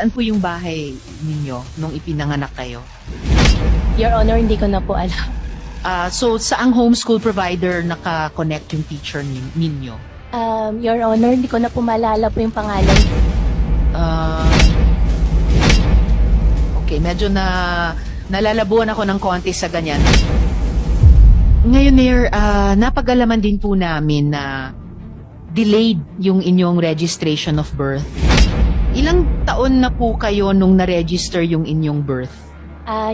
Saan po yung bahay ninyo nung ipinanganak kayo? Your Honor, hindi ko na po alam. So, saang homeschool provider naka-connect yung teacher ninyo? Your Honor, hindi ko na po maalala po yung pangalan. Okay, medyo nalalabuan ako ng konti sa ganyan. Ngayon, Mayor, napag-alaman din po namin na delayed yung inyong registration of birth. Ilang taon na po kayo nung na-register yung inyong birth?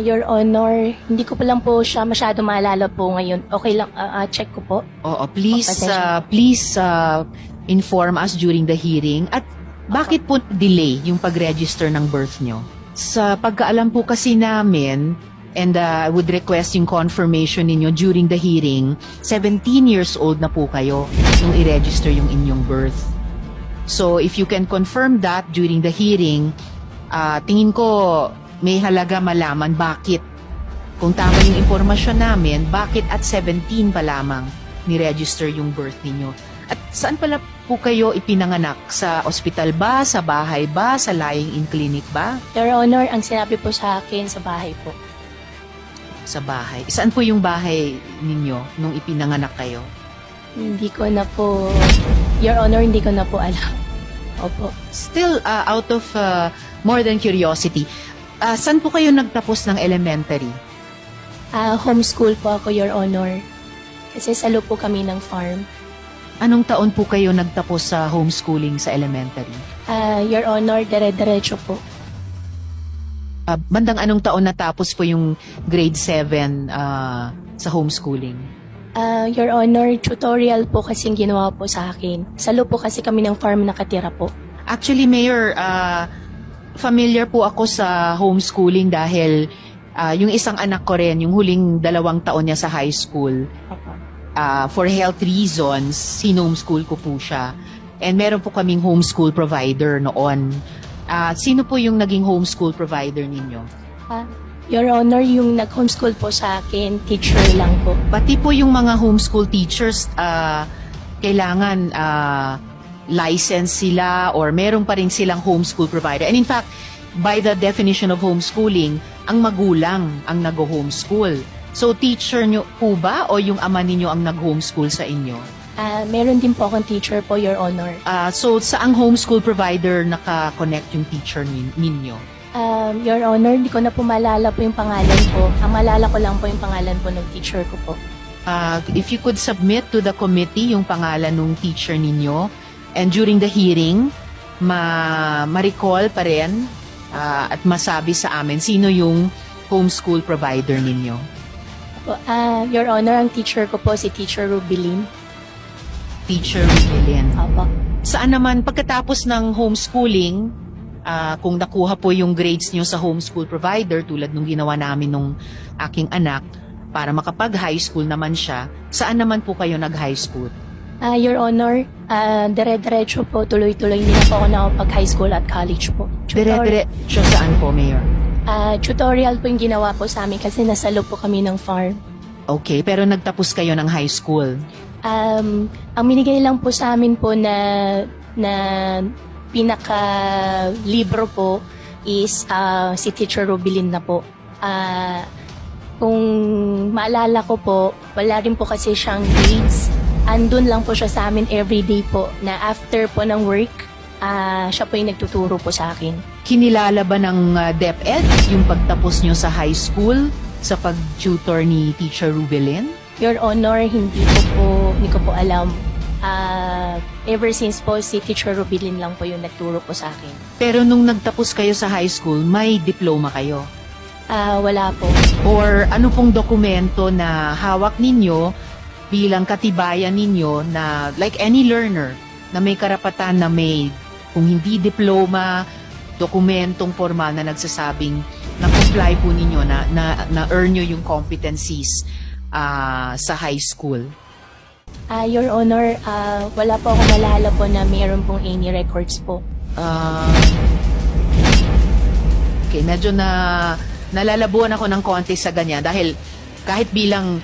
Your Honor, hindi ko pa lang po siya masyado maalala po ngayon. Okay lang, check ko po. Oo, please inform us during the hearing. At bakit po delay yung pag-register ng birth nyo? Sa pagkaalam po kasi namin, and I would request yung confirmation ninyo during the hearing, 17 years old na po kayo nung i-register yung inyong birth. So if you can confirm that during the hearing, tingin ko may halaga malaman bakit. Kung tama yung impormasyon namin, bakit at 17 pa lamang ni-register yung birth ninyo? At saan pala po kayo ipinanganak? Sa ospital ba? Sa bahay ba? Sa lying-in clinic ba? Your Honor, ang sinabi po sa akin sa bahay po. Sa bahay. Saan po yung bahay ninyo nung ipinanganak kayo? Hindi ko na po, Your Honor, hindi ko na po alam. Opo. Still, out of more than curiosity, saan po kayo nagtapos ng elementary? Homeschool po ako, Your Honor. Kasi salo po kami ng farm. Anong taon po kayo nagtapos sa homeschooling sa elementary? Your Honor, dire-diretso po. Bandang anong taon natapos po yung grade 7 sa homeschooling? Your Honor, tutorial po kasing ginawa po sa akin. Salo po kasi kami ng farm nakatira po. Actually, Mayor, familiar po ako sa homeschooling dahil yung isang anak ko rin, yung huling 2 taon niya sa high school, for health reasons, sinomeschool ko po siya. And meron po kaming homeschool provider noon. Sino po yung naging homeschool provider ninyo? Your Honor, yung nag-homeschool po sa akin, teacher lang po. Pati po yung mga homeschool teachers, kailangan license sila or meron pa rin silang homeschool provider. And in fact, by the definition of homeschooling, ang magulang ang nag-homeschool. So teacher nyo po ba o yung ama ninyo ang nag-homeschool sa inyo? Meron din po akong teacher po, Your Honor. So saang homeschool provider naka-connect yung teacher ninyo? Your Honor, hindi ko na po maalala po yung pangalan po. Ang maalala ko lang po yung pangalan po ng teacher ko po. If you could submit to the committee yung pangalan ng teacher ninyo, and during the hearing, ma-recall pa rin at masabi sa amin sino yung homeschool provider ninyo. Your Honor, ang teacher ko po si Teacher Rubilin. Teacher Rubilin. Opo. Saan naman, pagkatapos ng homeschooling, kung nakuha po yung grades nyo sa homeschool provider, tulad nung ginawa namin nung aking anak, para makapag-high school naman siya, saan naman po kayo nag-high school? Your Honor, dire-diretso po, tuloy-tuloy nila po ako nakapag-high school at college po. Dire-diretso saan po, Mayor? Tutorial po yung ginawa po sa amin kasi nasalo po kami ng farm. Okay, pero nagtapos kayo ng high school? Ang binigay lang po sa amin po na pinaka-libro po is si Teacher Rubilin na po. Kung maalala ko po, wala rin po kasi siyang grades. Andun lang po siya sa amin everyday po na after po ng work, siya po yung nagtuturo po sa akin. Kinilala ba ng DepEd yung pagtapos nyo sa high school sa pag-tutor ni Teacher Rubilin? Your Honor, hindi ko po alam. Ever since po, si Teacher Rubilin lang po yung nagturo po sa akin. Pero nung nagtapos kayo sa high school, may diploma kayo? Wala po. Or ano pong dokumento na hawak ninyo bilang katibayan ninyo na like any learner na may karapatan na may, kung hindi diploma, dokumentong formal na nagsasabing na comply po ninyo na earn nyo yung competencies sa high school? Your Honor, wala po ako nalala po na mayroon pong any records po. Okay, medyo nalalabuan ako ng konti sa ganyan dahil kahit bilang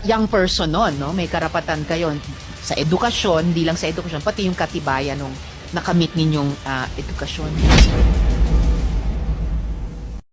young person noon, no, may karapatan kayo sa edukasyon, hindi lang sa edukasyon, pati yung katibayan ng nakamit ninyong edukasyon?